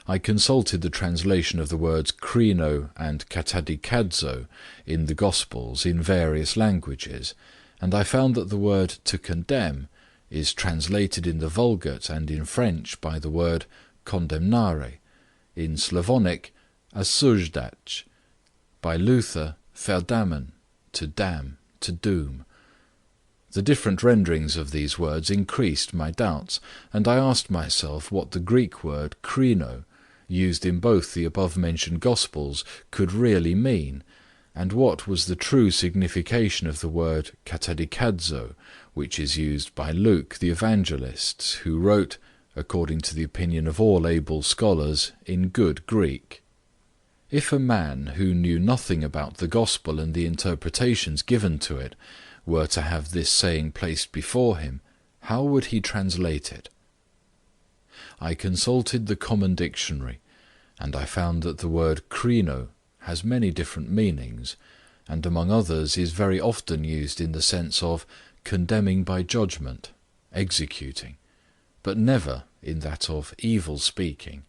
I consulted the translation of the words krino and katadikadzo in the Gospels in various languages, and I found that the word to condemn is translated in the Vulgate and in French by the word condemnare, in Slavonic осуждать, by Luther verdammen, to damn, to doom. The different renderings of these words increased my doubts, and I asked myself what the Greek word krino, used in both the above-mentioned Gospels, could really mean, and what was the true signification of the word katadikadzo, which is used by Luke the evangelist, who wrote, according to the opinion of all able scholars, in good Greek. If a man who knew nothing about the Gospel and the interpretations given to it were to have this saying placed before him, how would he translate it? I consulted the common dictionary, and I found that the word krino has many different meanings, and among others is very often used in the sense of condemning by judgment, executing, but never in that of evil speaking.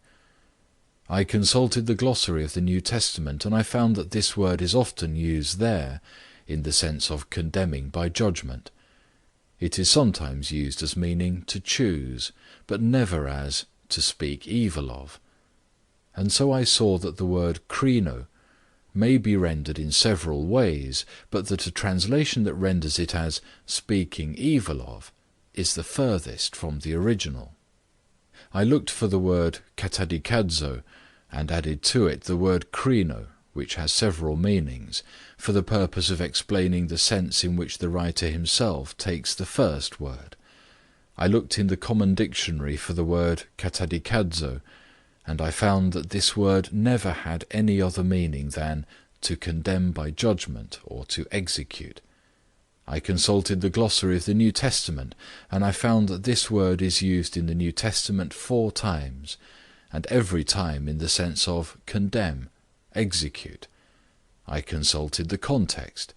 I consulted the glossary of the New Testament, and I found that this word is often used there in the sense of condemning by judgment. It is sometimes used as meaning to choose, but never as to speak evil of. And so I saw that the word krino may be rendered in several ways, but that a translation that renders it as speaking evil of is the furthest from the original. I looked for the word katadikadzo, and added to it the word krino, which has several meanings, for the purpose of explaining the sense in which the writer himself takes the first word. I looked in the common dictionary for the word katadikadzo, and I found that this word never had any other meaning than to condemn by judgment or to execute. I consulted the glossary of the New Testament, and I found that this word is used in the New Testament 4 times, and every time in the sense of condemn, execute. I consulted the context,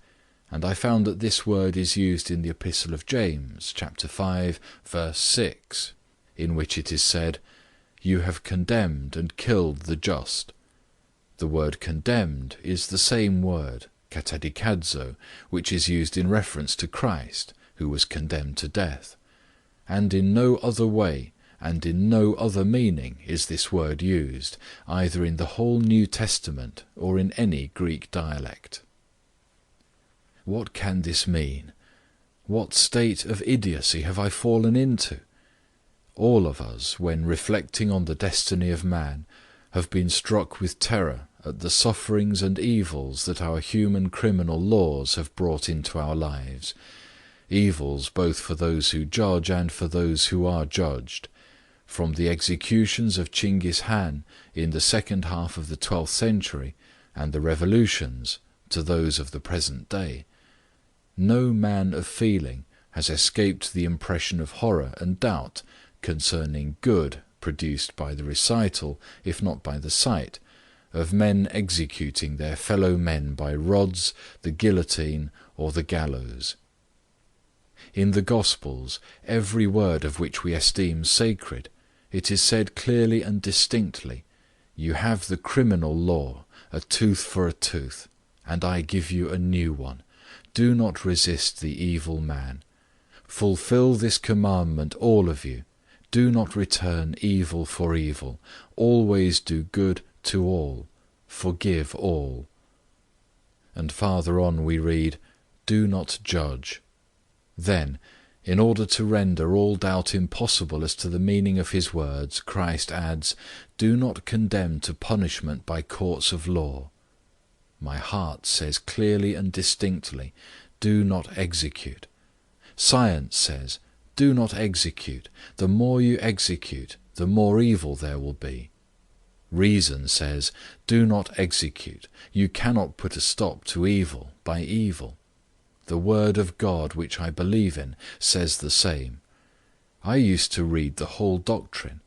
and I found that this word is used in the Epistle of James, chapter 5, verse 6, in which it is said, "You have condemned and killed the just." The word condemned is the same word, katadikadzo, which is used in reference to Christ, who was condemned to death. And in no other way and in no other meaning is this word used, either in the whole New Testament or in any Greek dialect. What can this mean? What state of idiocy have I fallen into? All of us, when reflecting on the destiny of man, have been struck with terror at the sufferings and evils that our human criminal laws have brought into our lives, evils both for those who judge and for those who are judged, from the executions of Chinggis Khan in the second half of the 12th century and the revolutions to those of the present day. No man of feeling has escaped the impression of horror and doubt concerning good produced by the recital, if not by the sight, of men executing their fellow men by rods, the guillotine, or the gallows. In the Gospels, every word of which we esteem sacred, it is said clearly and distinctly, "You have the criminal law, a tooth for a tooth, and I give you a new one. Do not resist the evil man. Fulfill this commandment, all of you. Do not return evil for evil. Always do good to all. Forgive all." And farther on we read, "Do not judge." Then, in order to render all doubt impossible as to the meaning of his words, Christ adds, "Do not condemn to punishment by courts of law." My heart says clearly and distinctly, "Do not execute." Science says, "Do not execute. The more you execute, the more evil there will be." Reason says, "Do not execute. You cannot put a stop to evil by evil." The Word of God, which I believe in, says the same. I used to read the whole doctrine.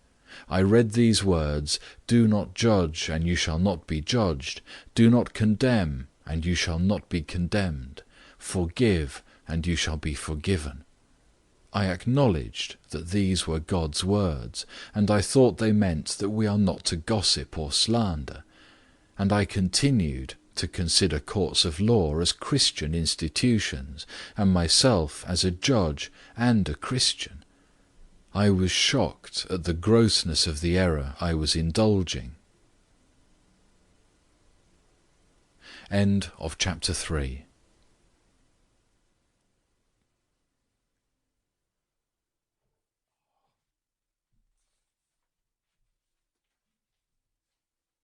I read these words, "Do not judge, and you shall not be judged. Do not condemn, and you shall not be condemned. Forgive, and you shall be forgiven." I acknowledged that these were God's words, and I thought they meant that we are not to gossip or slander, and I continued to consider courts of law as Christian institutions, and myself as a judge and a Christian. I was shocked at the grossness of the error I was indulging. End of chapter 3.